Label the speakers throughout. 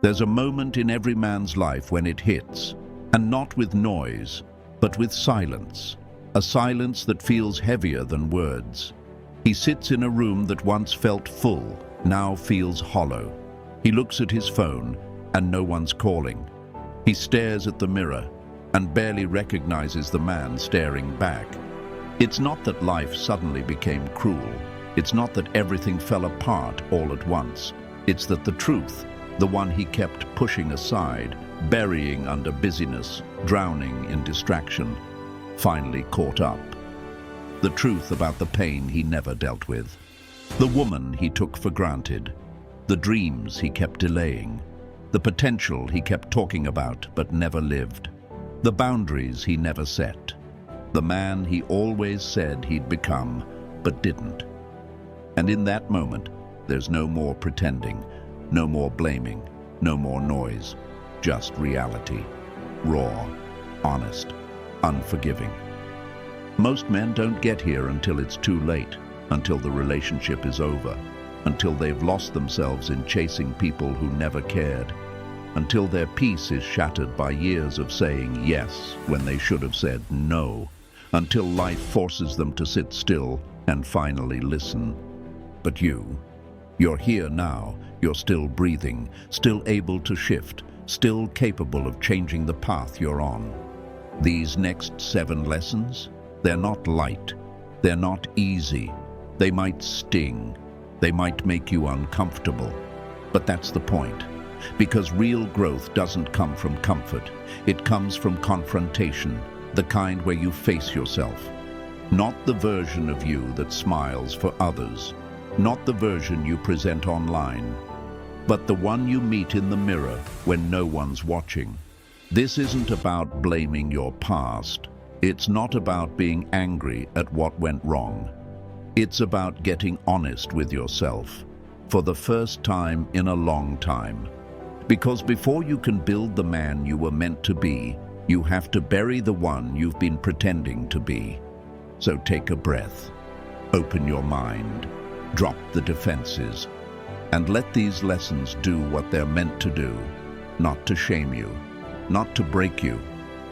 Speaker 1: There's a moment in every man's life when it hits, and not with noise, but with silence. A silence that feels heavier than words. He sits in a room that once felt full, now feels hollow. He looks at his phone, and no one's calling. He stares at the mirror, and barely recognizes the man staring back. It's not that life suddenly became cruel. It's not that everything fell apart all at once. It's that the truth, the one he kept pushing aside, burying under busyness, drowning in distraction, finally caught up. The truth about the pain he never dealt with. The woman he took for granted. The dreams he kept delaying. The potential he kept talking about but never lived. The boundaries he never set. The man he always said he'd become, but didn't. And in that moment, there's no more pretending, no more blaming, no more noise, just reality. Raw, honest, unforgiving. Most men don't get here until it's too late, until the relationship is over, until they've lost themselves in chasing people who never cared, until their peace is shattered by years of saying yes when they should have said no, until life forces them to sit still and finally listen. But you're here now, you're still breathing, still able to shift, still capable of changing the path you're on. These next 7 lessons, they're not light, they're not easy, they might sting, they might make you uncomfortable. But that's the point, because real growth doesn't come from comfort, it comes from confrontation, the kind where you face yourself. Not the version of you that smiles for others, not the version you present online, but the one you meet in the mirror when no one's watching. This isn't about blaming your past. It's not about being angry at what went wrong. It's about getting honest with yourself, for the first time in a long time. Because before you can build the man you were meant to be, you have to bury the one you've been pretending to be. So take a breath, open your mind, drop the defenses, and let these lessons do what they're meant to do, not to shame you, not to break you,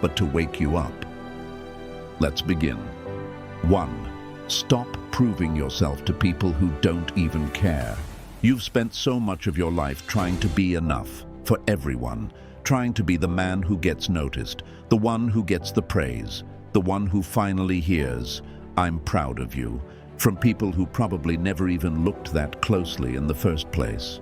Speaker 1: but to wake you up. Let's begin. 1. Stop proving yourself to people who don't even care. You've spent so much of your life trying to be enough for everyone, trying to be the man who gets noticed, the one who gets the praise, the one who finally hears, "I'm proud of you," from people who probably never even looked that closely in the first place.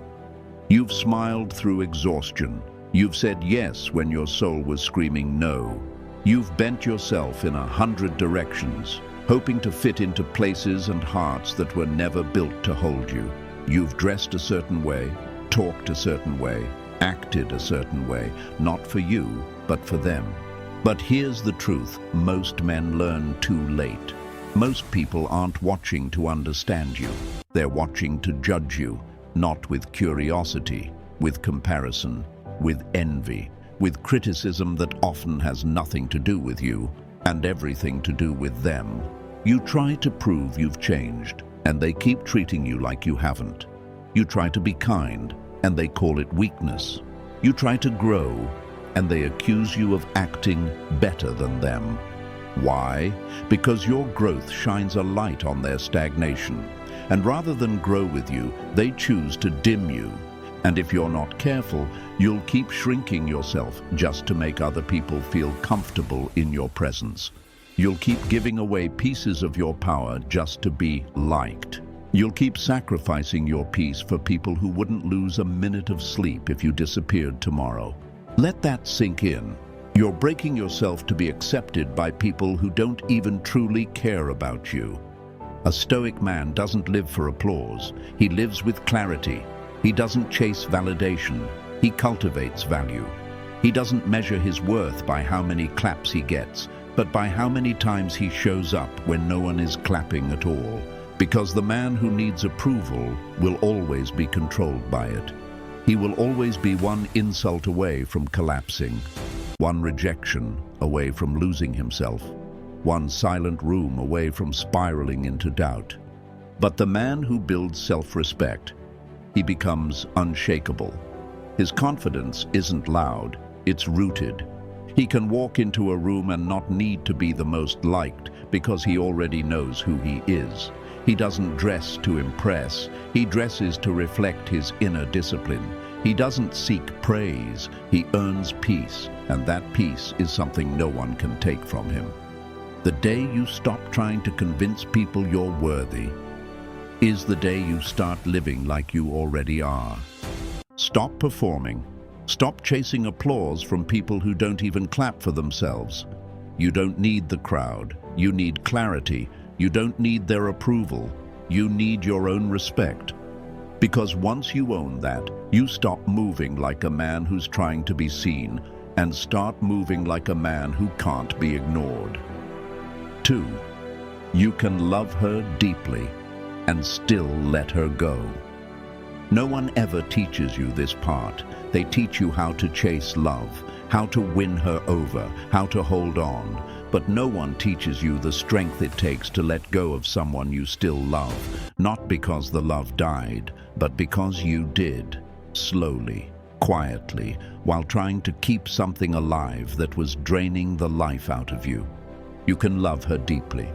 Speaker 1: You've smiled through exhaustion. You've said yes when your soul was screaming no. You've bent yourself in 100 directions, hoping to fit into places and hearts that were never built to hold you. You've dressed a certain way, talked a certain way, acted a certain way, not for you, but for them. But here's the truth, most men learn too late. Most people aren't watching to understand you. They're watching to judge you, not with curiosity, with comparison, with envy, with criticism that often has nothing to do with you and everything to do with them. You try to prove you've changed, and they keep treating you like you haven't. You try to be kind, and they call it weakness. You try to grow, and they accuse you of acting better than them. Why? Because your growth shines a light on their stagnation, and rather than grow with you, they choose to dim you. And if you're not careful, you'll keep shrinking yourself just to make other people feel comfortable in your presence. You'll keep giving away pieces of your power just to be liked. You'll keep sacrificing your peace for people who wouldn't lose a minute of sleep if you disappeared tomorrow. Let that sink in. You're breaking yourself to be accepted by people who don't even truly care about you. A Stoic man doesn't live for applause. He lives with clarity. He doesn't chase validation. He cultivates value. He doesn't measure his worth by how many claps he gets, but by how many times he shows up when no one is clapping at all. Because the man who needs approval will always be controlled by it. He will always be one insult away from collapsing, one rejection away from losing himself, one silent room away from spiraling into doubt. But the man who builds self-respect, he becomes unshakable. His confidence isn't loud, it's rooted. He can walk into a room and not need to be the most liked because he already knows who he is. He doesn't dress to impress, he dresses to reflect his inner discipline. He doesn't seek praise, he earns peace, and that peace is something no one can take from him. The day you stop trying to convince people you're worthy is the day you start living like you already are. Stop performing. Stop chasing applause from people who don't even clap for themselves. You don't need the crowd. You need clarity. You don't need their approval. You need your own respect. Because once you own that, you stop moving like a man who's trying to be seen and start moving like a man who can't be ignored. 2. You can love her deeply and still let her go. No one ever teaches you this part. They teach you how to chase love, how to win her over, how to hold on. But no one teaches you the strength it takes to let go of someone you still love, not because the love died, but because you did, slowly, quietly, while trying to keep something alive that was draining the life out of you. You can love her deeply.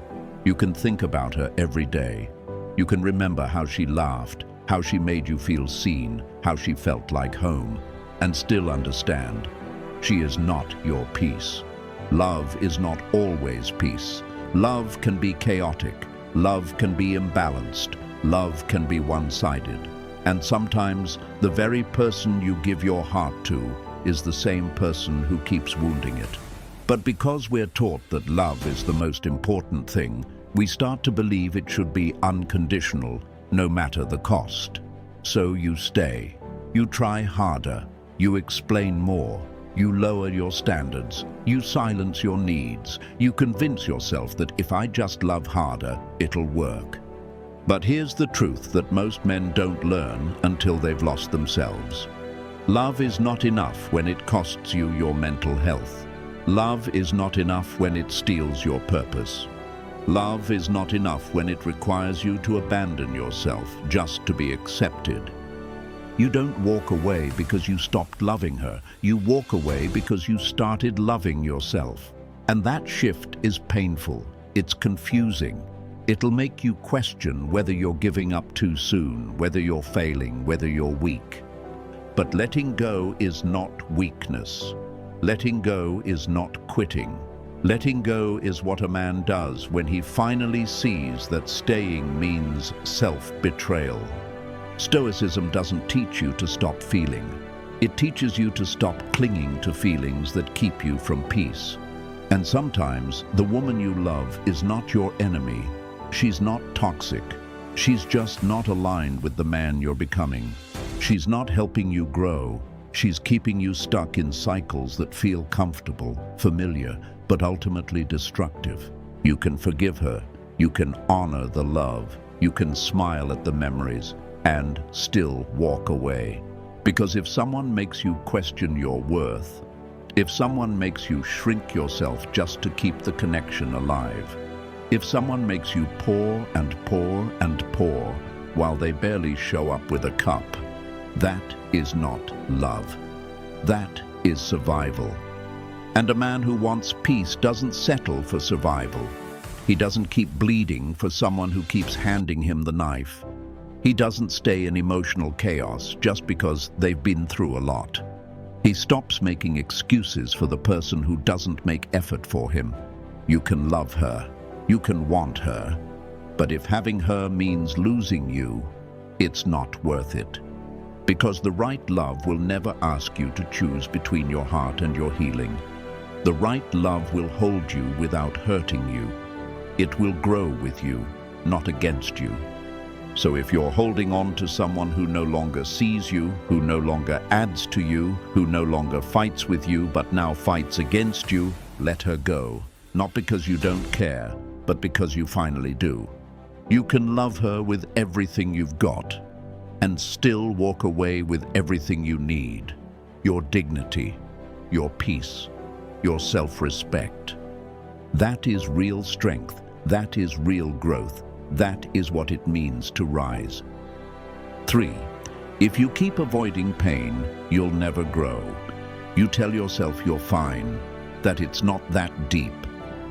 Speaker 1: You can think about her every day. You can remember how she laughed, how she made you feel seen, how she felt like home, and still understand she is not your peace. Love is not always peace. Love can be chaotic. Love can be imbalanced. Love can be one-sided. And sometimes the very person you give your heart to is the same person who keeps wounding it. But because we're taught that love is the most important thing, we start to believe it should be unconditional, no matter the cost. So you stay. You try harder. You explain more. You lower your standards. You silence your needs. You convince yourself that if I just love harder, it'll work. But here's the truth that most men don't learn until they've lost themselves. Love is not enough when it costs you your mental health. Love is not enough when it steals your purpose. Love is not enough when it requires you to abandon yourself just to be accepted. You don't walk away because you stopped loving her. You walk away because you started loving yourself. And that shift is painful. It's confusing. It'll make you question whether you're giving up too soon, whether you're failing, whether you're weak. But letting go is not weakness. Letting go is not quitting. Letting go is what a man does when he finally sees that staying means self-betrayal. Stoicism doesn't teach you to stop feeling. It teaches you to stop clinging to feelings that keep you from peace. And sometimes the woman you love is not your enemy. She's not toxic. She's just not aligned with the man you're becoming. She's not helping you grow. She's keeping you stuck in cycles that feel comfortable, familiar, but ultimately destructive. You can forgive her. You can honor the love. You can smile at the memories and still walk away. Because if someone makes you question your worth, if someone makes you shrink yourself just to keep the connection alive, if someone makes you pour and pour and pour while they barely show up with a cup, that is not love. That is survival. And a man who wants peace doesn't settle for survival. He doesn't keep bleeding for someone who keeps handing him the knife. He doesn't stay in emotional chaos just because they've been through a lot. He stops making excuses for the person who doesn't make effort for him. You can love her. You can want her. But if having her means losing you, it's not worth it. Because the right love will never ask you to choose between your heart and your healing. The right love will hold you without hurting you. It will grow with you, not against you. So if you're holding on to someone who no longer sees you, who no longer adds to you, who no longer fights with you but now fights against you, let her go. Not because you don't care, but because you finally do. You can love her with everything you've got and still walk away with everything you need. Your dignity, your peace, your self-respect. That is real strength. That is real growth. That is what it means to rise. 3. If you keep avoiding pain, you'll never grow. You tell yourself you're fine, that it's not that deep,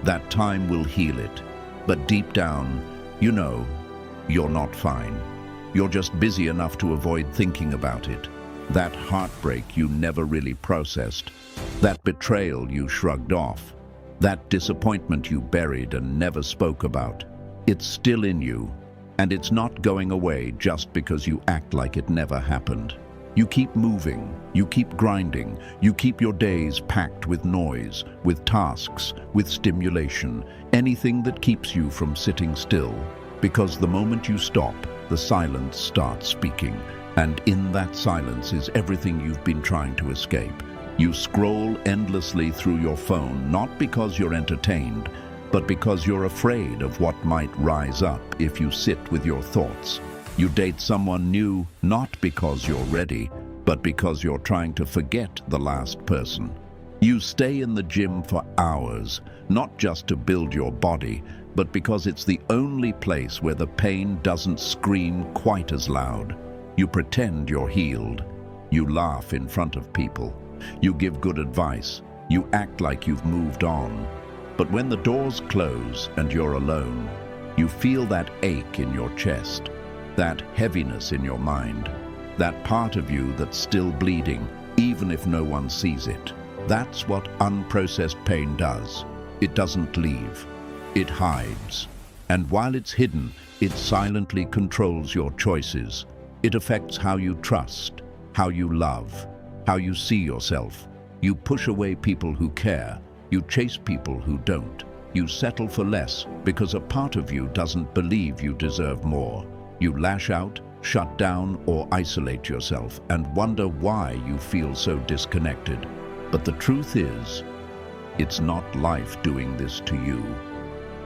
Speaker 1: that time will heal it. But deep down, you know, you're not fine. You're just busy enough to avoid thinking about it. That heartbreak you never really processed, that betrayal you shrugged off, that disappointment you buried and never spoke about. It's still in you, and it's not going away just because you act like it never happened. You keep moving, you keep grinding, you keep your days packed with noise, with tasks, with stimulation, anything that keeps you from sitting still. Because the moment you stop, the silence starts speaking, and in that silence is everything you've been trying to escape. You scroll endlessly through your phone, not because you're entertained, but because you're afraid of what might rise up if you sit with your thoughts. You date someone new, not because you're ready, but because you're trying to forget the last person. You stay in the gym for hours, not just to build your body, but because it's the only place where the pain doesn't scream quite as loud. You pretend you're healed. You laugh in front of people. You give good advice. You act like you've moved on. But when the doors close and you're alone, you feel that ache in your chest, that heaviness in your mind, that part of you that's still bleeding, even if no one sees it. That's what unprocessed pain does. It doesn't leave. It hides. And while it's hidden, it silently controls your choices. It affects how you trust, how you love, how you see yourself. You push away people who care. You chase people who don't. You settle for less because a part of you doesn't believe you deserve more. You lash out, shut down, or isolate yourself and wonder why you feel so disconnected. But the truth is, it's not life doing this to you.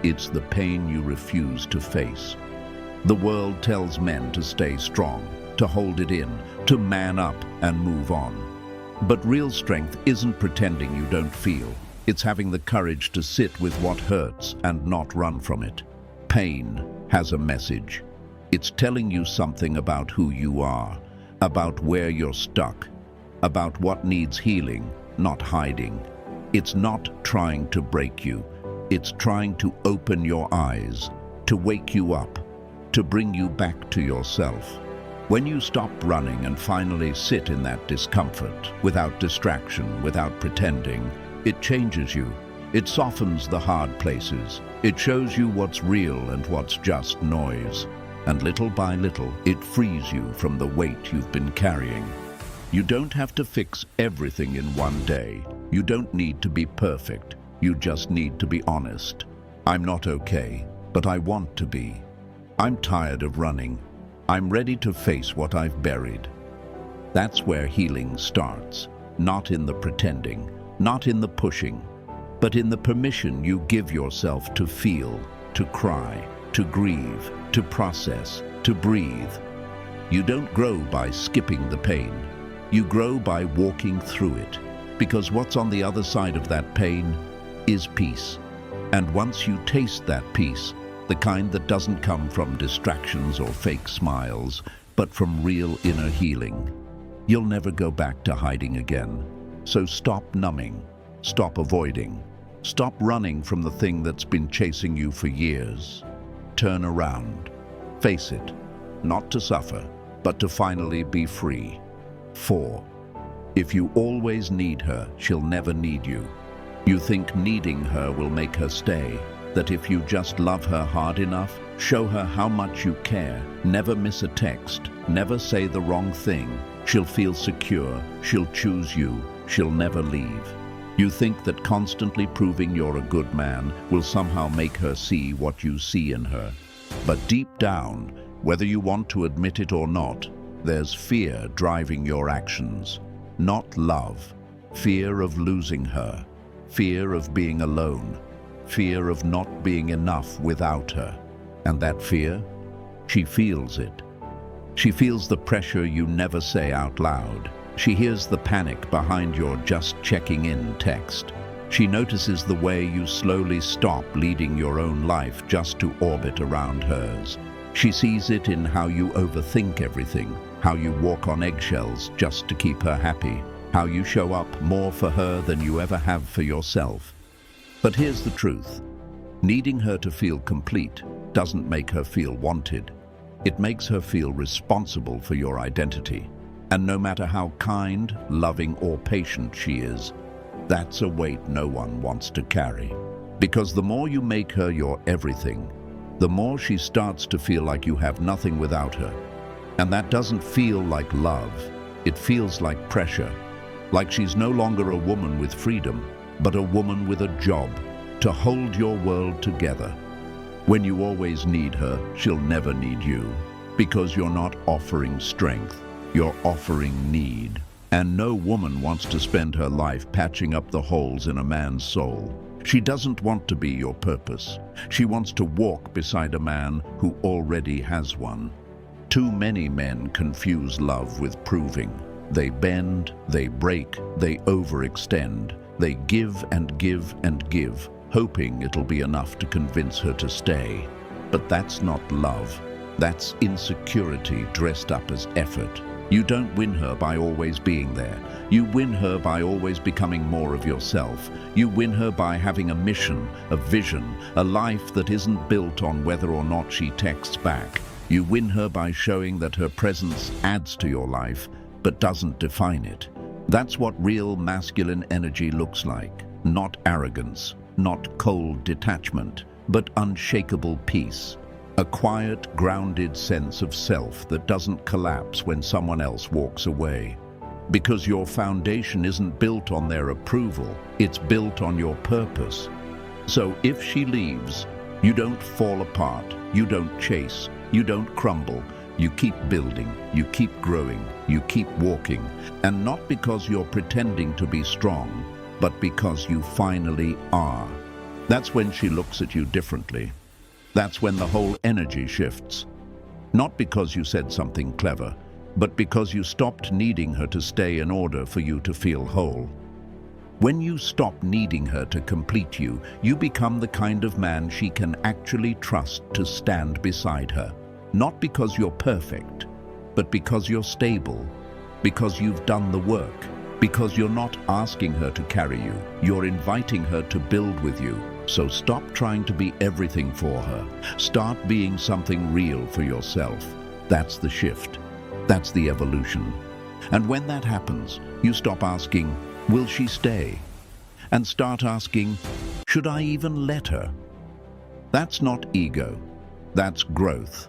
Speaker 1: It's the pain you refuse to face. The world tells men to stay strong, to hold it in, to man up and move on. But real strength isn't pretending you don't feel. It's having the courage to sit with what hurts and not run from it. Pain has a message. It's telling you something about who you are, about where you're stuck, about what needs healing, not hiding. It's not trying to break you. It's trying to open your eyes, to wake you up, to bring you back to yourself. When you stop running and finally sit in that discomfort, without distraction, without pretending, it changes you. It softens the hard places. It shows you what's real and what's just noise. And little by little, it frees you from the weight you've been carrying. You don't have to fix everything in one day. You don't need to be perfect. You just need to be honest. I'm not okay, but I want to be. I'm tired of running. I'm ready to face what I've buried. That's where healing starts, not in the pretending, not in the pushing, but in the permission you give yourself to feel, to cry, to grieve, to process, to breathe. You don't grow by skipping the pain. You grow by walking through it, because what's on the other side of that pain is peace. And once you taste that peace, the kind that doesn't come from distractions or fake smiles, but from real inner healing, you'll never go back to hiding again. So stop numbing, stop avoiding, stop running from the thing that's been chasing you for years. Turn around, face it, not to suffer, but to finally be free. 4. If you always need her, she'll never need you. You think needing her will make her stay, that if you just love her hard enough, show her how much you care, never miss a text, never say the wrong thing, she'll feel secure, she'll choose you, she'll never leave. You think that constantly proving you're a good man will somehow make her see what you see in her. But deep down, whether you want to admit it or not, there's fear driving your actions. Not love. Fear of losing her. Fear of being alone. Fear of not being enough without her. And that fear? She feels it. She feels the pressure you never say out loud. She hears the panic behind your just checking in text. She notices the way you slowly stop leading your own life just to orbit around hers. She sees it in how you overthink everything, how you walk on eggshells just to keep her happy, how you show up more for her than you ever have for yourself. But here's the truth. Needing her to feel complete doesn't make her feel wanted. It makes her feel responsible for your identity. And no matter how kind, loving, or patient she is, that's a weight no one wants to carry. Because the more you make her your everything, the more she starts to feel like you have nothing without her. And that doesn't feel like love. It feels like pressure. Like she's no longer a woman with freedom, but a woman with a job to hold your world together. When you always need her, she'll never need you, because you're not offering strength, you're offering need. And no woman wants to spend her life patching up the holes in a man's soul. She doesn't want to be your purpose. She wants to walk beside a man who already has one. Too many men confuse love with proving. They bend, they break, they overextend. They give and give and give, hoping it'll be enough to convince her to stay. But that's not love. That's insecurity dressed up as effort. You don't win her by always being there. You win her by always becoming more of yourself. You win her by having a mission, a vision, a life that isn't built on whether or not she texts back. You win her by showing that her presence adds to your life, but doesn't define it. That's what real masculine energy looks like. Not arrogance, not cold detachment, but unshakable peace. A quiet, grounded sense of self that doesn't collapse when someone else walks away. Because your foundation isn't built on their approval, it's built on your purpose. So if she leaves, you don't fall apart, you don't chase, you don't crumble. You keep building, you keep growing, you keep walking. And not because you're pretending to be strong, but because you finally are. That's when she looks at you differently. That's when the whole energy shifts. Not because you said something clever, but because you stopped needing her to stay in order for you to feel whole. When you stop needing her to complete you, you become the kind of man she can actually trust to stand beside her. Not because you're perfect, but because you're stable, because you've done the work, because you're not asking her to carry you, you're inviting her to build with you. So stop trying to be everything for her. Start being something real for yourself. That's the shift. That's the evolution. And when that happens, you stop asking, will she stay? And start asking, should I even let her? That's not ego. That's growth.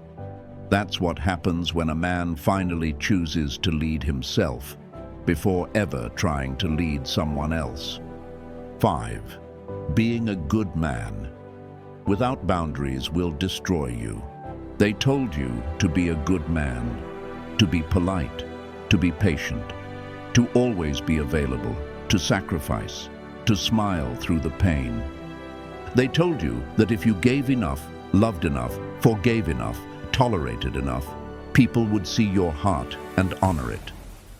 Speaker 1: That's what happens when a man finally chooses to lead himself before ever trying to lead someone else. 5. Being a good man without boundaries will destroy you. They told you to be a good man, to be polite, to be patient, to always be available, to sacrifice, to smile through the pain. They told you that if you gave enough, loved enough, forgave enough, tolerated enough, people would see your heart and honor it.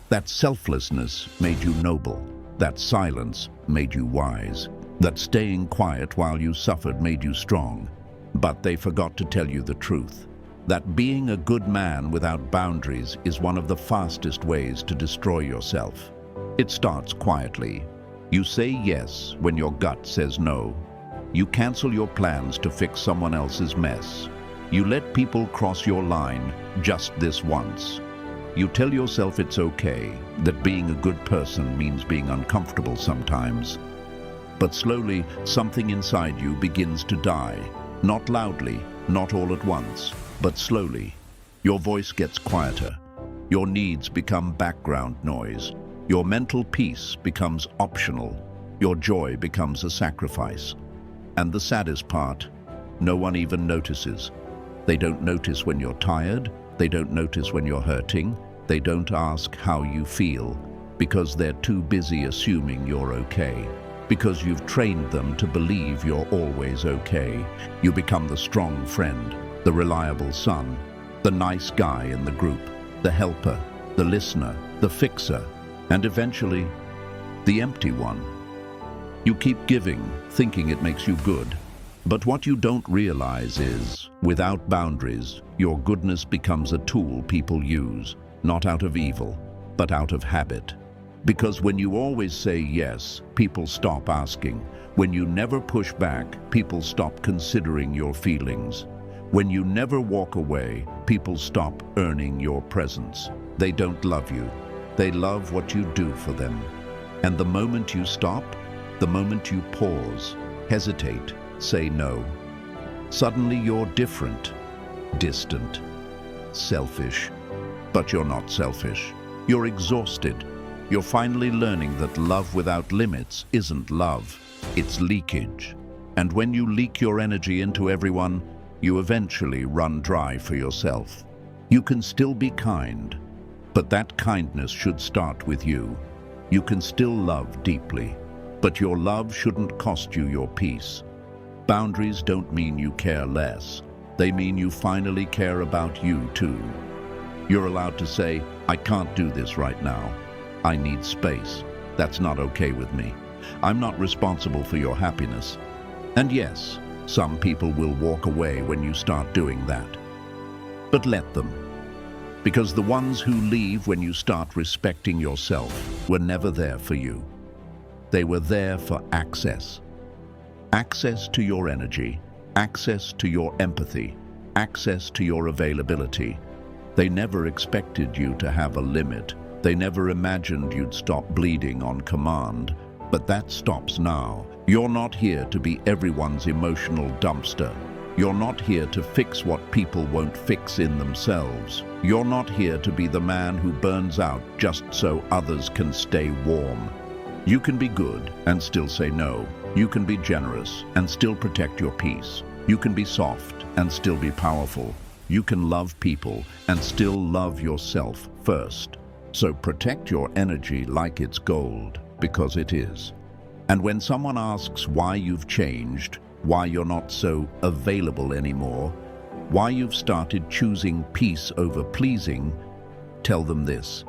Speaker 1: That selflessness made you noble. That silence made you wise. That staying quiet while you suffered made you strong. But they forgot to tell you the truth. That being a good man without boundaries is one of the fastest ways to destroy yourself. It starts quietly. You say yes when your gut says no. You cancel your plans to fix someone else's mess. You let people cross your line just this once. You tell yourself it's okay, that being a good person means being uncomfortable sometimes. But slowly, something inside you begins to die. Not loudly, not all at once, but slowly. Your voice gets quieter. Your needs become background noise. Your mental peace becomes optional. Your joy becomes a sacrifice. And the saddest part, no one even notices. They don't notice when you're tired. They don't notice when you're hurting. They don't ask how you feel, because they're too busy assuming you're okay. Because you've trained them to believe you're always okay. You become the strong friend, the reliable son, the nice guy in the group, the helper, the listener, the fixer, and eventually, the empty one. You keep giving, thinking it makes you good. But what you don't realize is, without boundaries, your goodness becomes a tool people use. not out of evil, but out of habit. Because when you always say yes, people stop asking. When you never push back, people stop considering your feelings. When you never walk away, people stop earning your presence. They don't love you. They love what you do for them. And the moment you stop, the moment you pause, hesitate, say no, suddenly you're different, distant, selfish. But you're not selfish. You're exhausted. You're finally learning that love without limits isn't love, it's leakage. And when you leak your energy into everyone, you eventually run dry for yourself. You can still be kind, but that kindness should start with you. You can still love deeply, but your love shouldn't cost you your peace. Boundaries don't mean you care less. They mean you finally care about you too. You're allowed to say, I can't do this right now. I need space. That's not okay with me. I'm not responsible for your happiness. And yes, some people will walk away when you start doing that. But let them. Because the ones who leave when you start respecting yourself were never there for you. They were there for access. Access to your energy, access to your empathy, access to your availability. They never expected you to have a limit. They never imagined you'd stop bleeding on command. But that stops now. You're not here to be everyone's emotional dumpster. You're not here to fix what people won't fix in themselves. You're not here to be the man who burns out just so others can stay warm. You can be good and still say no. You can be generous and still protect your peace. You can be soft and still be powerful. You can love people and still love yourself first. So protect your energy like it's gold, because it is. And when someone asks why you've changed, why you're not so available anymore, why you've started choosing peace over pleasing, tell them this.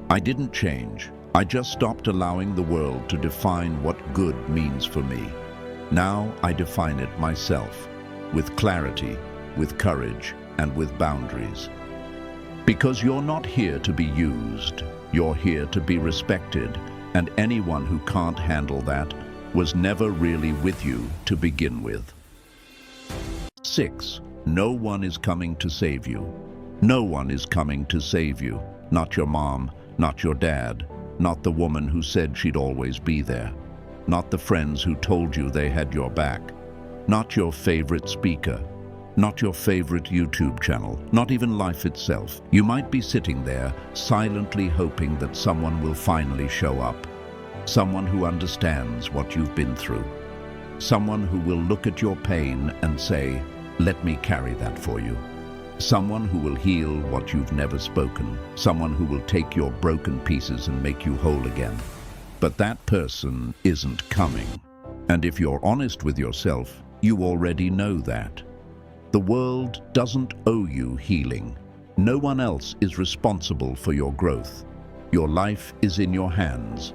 Speaker 1: I didn't change. I just stopped allowing the world to define what good means for me. Now I define it myself, with clarity, with courage, and with boundaries. Because you're not here to be used, you're here to be respected, and anyone who can't handle that was never really with you to begin with. 6. No one is coming to save you. No one is coming to save you. Not your mom, not your dad, not the woman who said she'd always be there, not the friends who told you they had your back, not your favorite speaker, not your favorite YouTube channel, not even life itself. You might be sitting there, silently hoping that someone will finally show up. Someone who understands what you've been through. Someone who will look at your pain and say, let me carry that for you. Someone who will heal what you've never spoken. Someone who will take your broken pieces and make you whole again. But that person isn't coming. And if you're honest with yourself, you already know that. The world doesn't owe you healing. No one else is responsible for your growth. Your life is in your hands.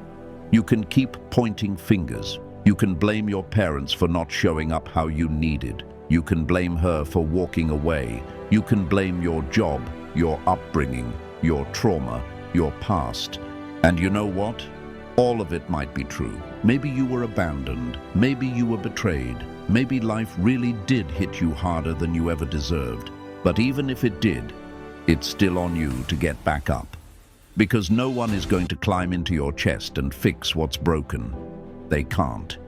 Speaker 1: You can keep pointing fingers. You can blame your parents for not showing up how you needed. You can blame her for walking away. You can blame your job, your upbringing, your trauma, your past. And you know what? All of it might be true. Maybe you were abandoned. Maybe you were betrayed. Maybe life really did hit you harder than you ever deserved. But even if it did, it's still on you to get back up. Because no one is going to climb into your chest and fix what's broken. They can't.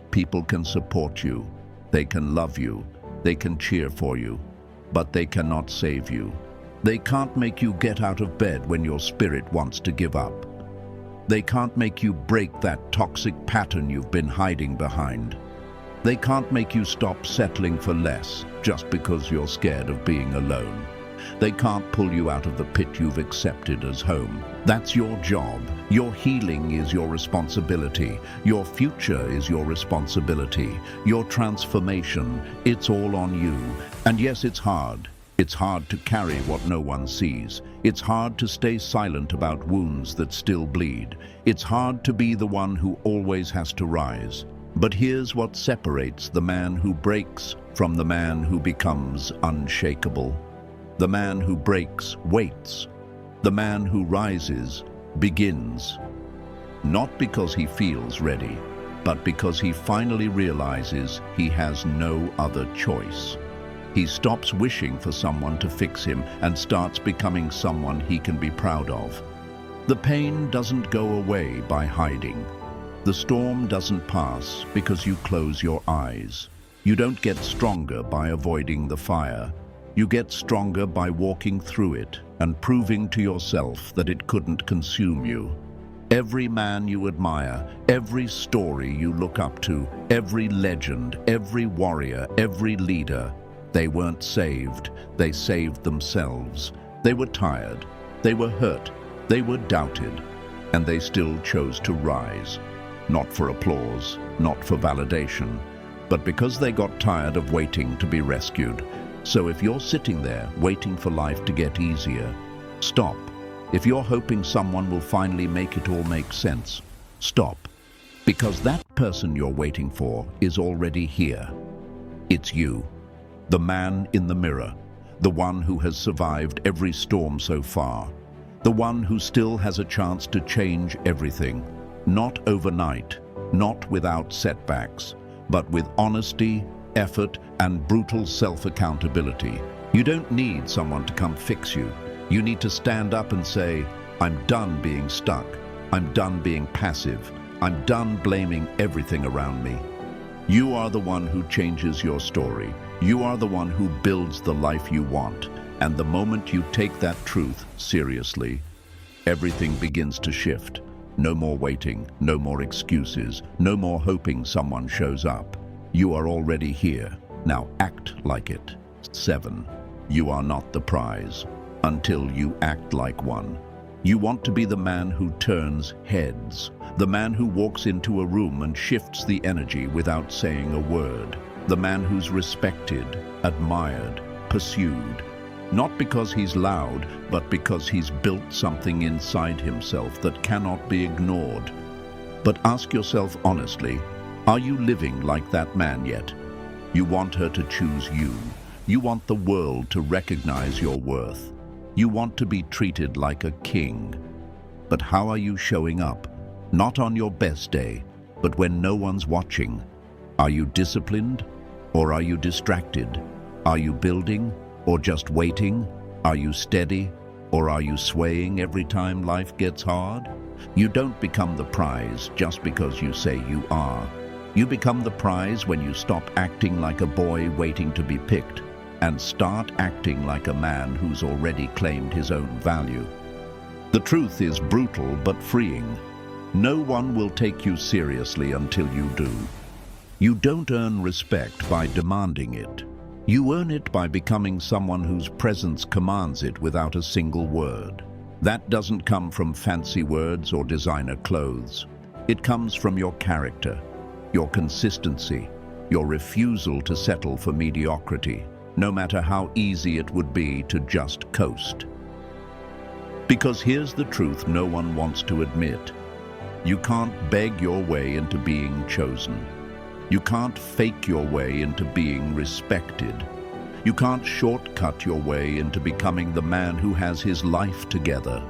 Speaker 1: People can support you. They can love you. They can cheer for you. But they cannot save you. They can't make you get out of bed when your spirit wants to give up. They can't make you break that toxic pattern you've been hiding behind. They can't make you stop settling for less just because you're scared of being alone. They can't pull you out of the pit you've accepted as home. That's your job. Your healing is your responsibility. Your future is your responsibility. Your transformation, it's all on you. And yes, it's hard. It's hard to carry what no one sees. It's hard to stay silent about wounds that still bleed. It's hard to be the one who always has to rise. But here's what separates the man who breaks from the man who becomes unshakable. The man who breaks waits. The man who rises begins, not because he feels ready, but because he finally realizes he has no other choice. He stops wishing for someone to fix him and starts becoming someone he can be proud of. The pain doesn't go away by hiding. The storm doesn't pass because you close your eyes. You don't get stronger by avoiding the fire. You get stronger by walking through it and proving to yourself that it couldn't consume you. Every man you admire, every story you look up to, every legend, every warrior, every leader, they weren't saved, they saved themselves. They were tired, they were hurt, they were doubted, and they still chose to rise. Not for applause, not for validation, but because they got tired of waiting to be rescued. So if you're sitting there waiting for life to get easier, stop. If you're hoping someone will finally make it all make sense, stop. Because that person you're waiting for is already here. It's you, the man in the mirror, the one who has survived every storm so far, the one who still has a chance to change everything, not overnight, not without setbacks, but with honesty, effort, and brutal self-accountability. You don't need someone to come fix you. You need to stand up and say, I'm done being stuck. I'm done being passive. I'm done blaming everything around me. You are the one who changes your story. You are the one who builds the life you want. And the moment you take that truth seriously, everything begins to shift. No more waiting, no more excuses, no more hoping someone shows up. You are already here. Now act like it. 7. You are not the prize until you act like one. You want to be the man who turns heads, the man who walks into a room and shifts the energy without saying a word, the man who's respected, admired, pursued, not because he's loud, but because he's built something inside himself that cannot be ignored. But ask yourself honestly, are you living like that man yet? You want her to choose you. You want the world to recognize your worth. You want to be treated like a king. But how are you showing up? Not on your best day, but when no one's watching. Are you disciplined, or are you distracted? Are you building, or just waiting? Are you steady, or are you swaying every time life gets hard? You don't become the prize just because you say you are. You become the prize when you stop acting like a boy waiting to be picked and start acting like a man who's already claimed his own value. The truth is brutal but freeing. No one will take you seriously until you do. You don't earn respect by demanding it. You earn it by becoming someone whose presence commands it without a single word. That doesn't come from fancy words or designer clothes. It comes from your character, your consistency, your refusal to settle for mediocrity, no matter how easy it would be to just coast. Because here's the truth no one wants to admit. You can't beg your way into being chosen. You can't fake your way into being respected. You can't shortcut your way into becoming the man who has his life together.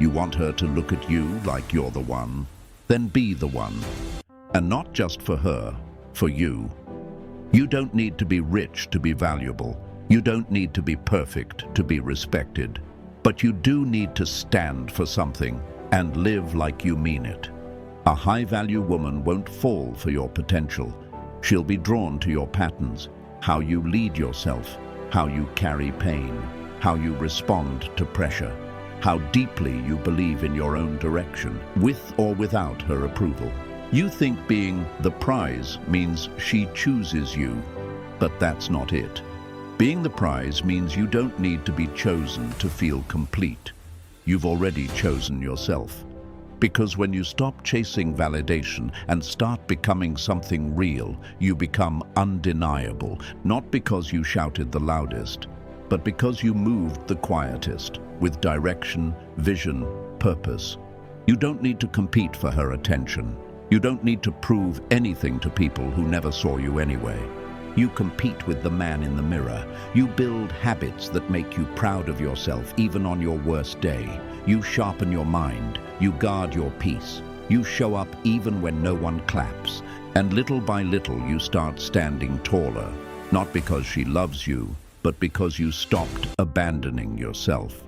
Speaker 1: You want her to look at you like you're the one, then be the one. And not just for her, for you. You don't need to be rich to be valuable. You don't need to be perfect to be respected. But you do need to stand for something and live like you mean it. A high-value woman won't fall for your potential. She'll be drawn to your patterns, how you lead yourself, how you carry pain, how you respond to pressure, how deeply you believe in your own direction, with or without her approval. You think being the prize means she chooses you, but that's not it. Being the prize means you don't need to be chosen to feel complete. You've already chosen yourself. Because when you stop chasing validation and start becoming something real, you become undeniable, not because you shouted the loudest, but because you moved the quietest, with direction, vision, purpose. You don't need to compete for her attention. You don't need to prove anything to people who never saw you anyway. You compete with the man in the mirror. You build habits that make you proud of yourself even on your worst day. You sharpen your mind. You guard your peace. You show up even when no one claps. And little by little you start standing taller. Not because she loves you, but because you stopped abandoning yourself.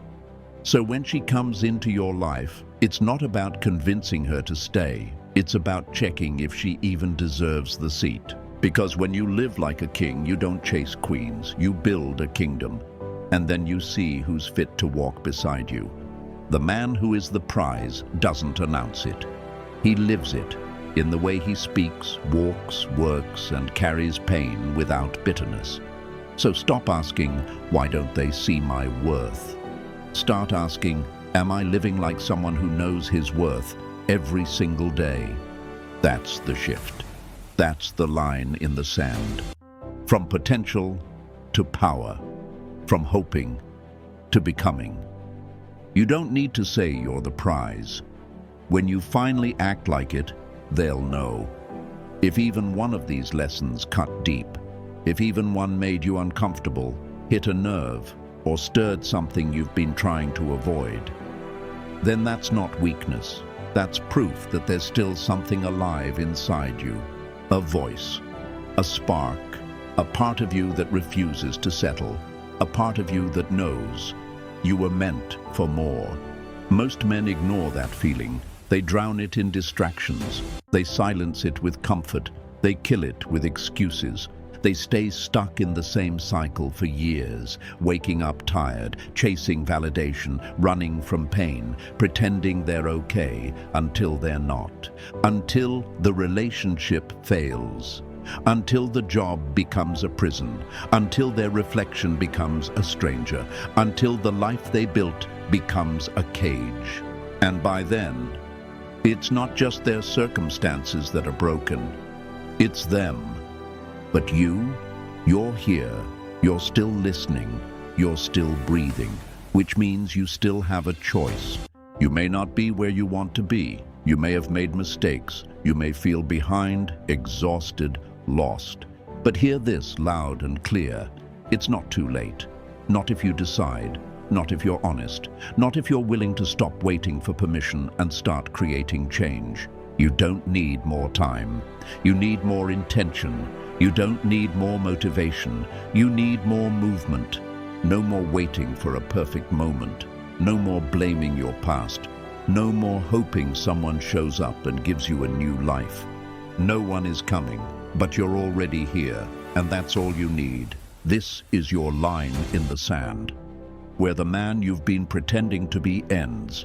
Speaker 1: So when she comes into your life, it's not about convincing her to stay. It's about checking if she even deserves the seat. Because when you live like a king, you don't chase queens, you build a kingdom. And then you see who's fit to walk beside you. The man who is the prize doesn't announce it. He lives it, in the way he speaks, walks, works, and carries pain without bitterness. So stop asking, why don't they see my worth? Start asking, am I living like someone who knows his worth every single day? That's the shift. That's the line in the sand. From potential to power. From hoping to becoming. You don't need to say you're the prize. When you finally act like it, they'll know. If even one of these lessons cut deep, if even one made you uncomfortable, hit a nerve, or stirred something you've been trying to avoid, then that's not weakness. That's proof that there's still something alive inside you. A voice, a spark, a part of you that refuses to settle, a part of you that knows you were meant for more. Most men ignore that feeling. They drown it in distractions. They silence it with comfort. They kill it with excuses. They stay stuck in the same cycle for years, waking up tired, chasing validation, running from pain, pretending they're okay until they're not, until the relationship fails, until the job becomes a prison, until their reflection becomes a stranger, until the life they built becomes a cage. And by then, it's not just their circumstances that are broken, it's them. But you're here, you're still listening, you're still breathing, which means you still have a choice. You may not be where you want to be. You may have made mistakes. You may feel behind, exhausted, lost. But hear this loud and clear. It's not too late. Not if you decide. Not if you're honest. Not if you're willing to stop waiting for permission and start creating change. You don't need more time. You need more intention. You don't need more motivation. You need more movement. No more waiting for a perfect moment. No more blaming your past. No more hoping someone shows up and gives you a new life. No one is coming, but you're already here, and that's all you need. This is your line in the sand, where the man you've been pretending to be ends,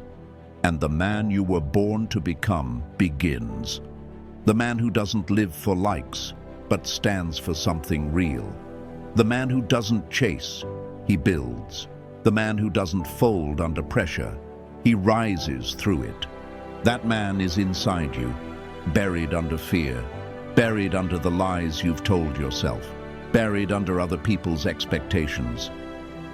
Speaker 1: and the man you were born to become begins. The man who doesn't live for likes, but stands for something real. The man who doesn't chase, he builds. The man who doesn't fold under pressure, he rises through it. That man is inside you, buried under fear, buried under the lies you've told yourself, buried under other people's expectations.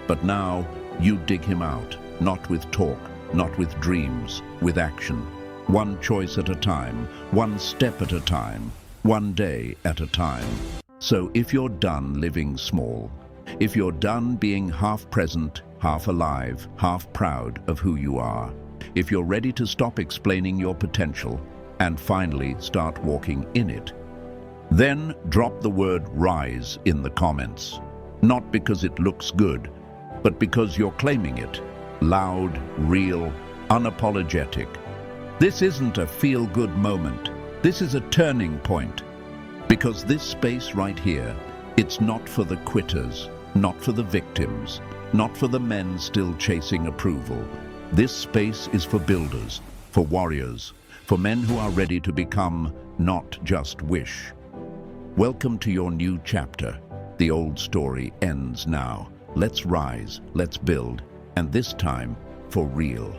Speaker 1: But now you dig him out, not with talk, not with dreams, with action. One choice at a time, one step at a time, one day at a time. So if you're done living small, if you're done being half present, half alive, half proud of who you are, if you're ready to stop explaining your potential and finally start walking in it, then drop the word rise in the comments. Not because it looks good, but because you're claiming it. Loud, real, unapologetic. This isn't a feel-good moment. This is a turning point. Because this space right here, it's not for the quitters, not for the victims, not for the men still chasing approval. This space is for builders, for warriors, for men who are ready to become, not just wish. Welcome to your new chapter. The old story ends now. Let's rise, let's build, and this time for real.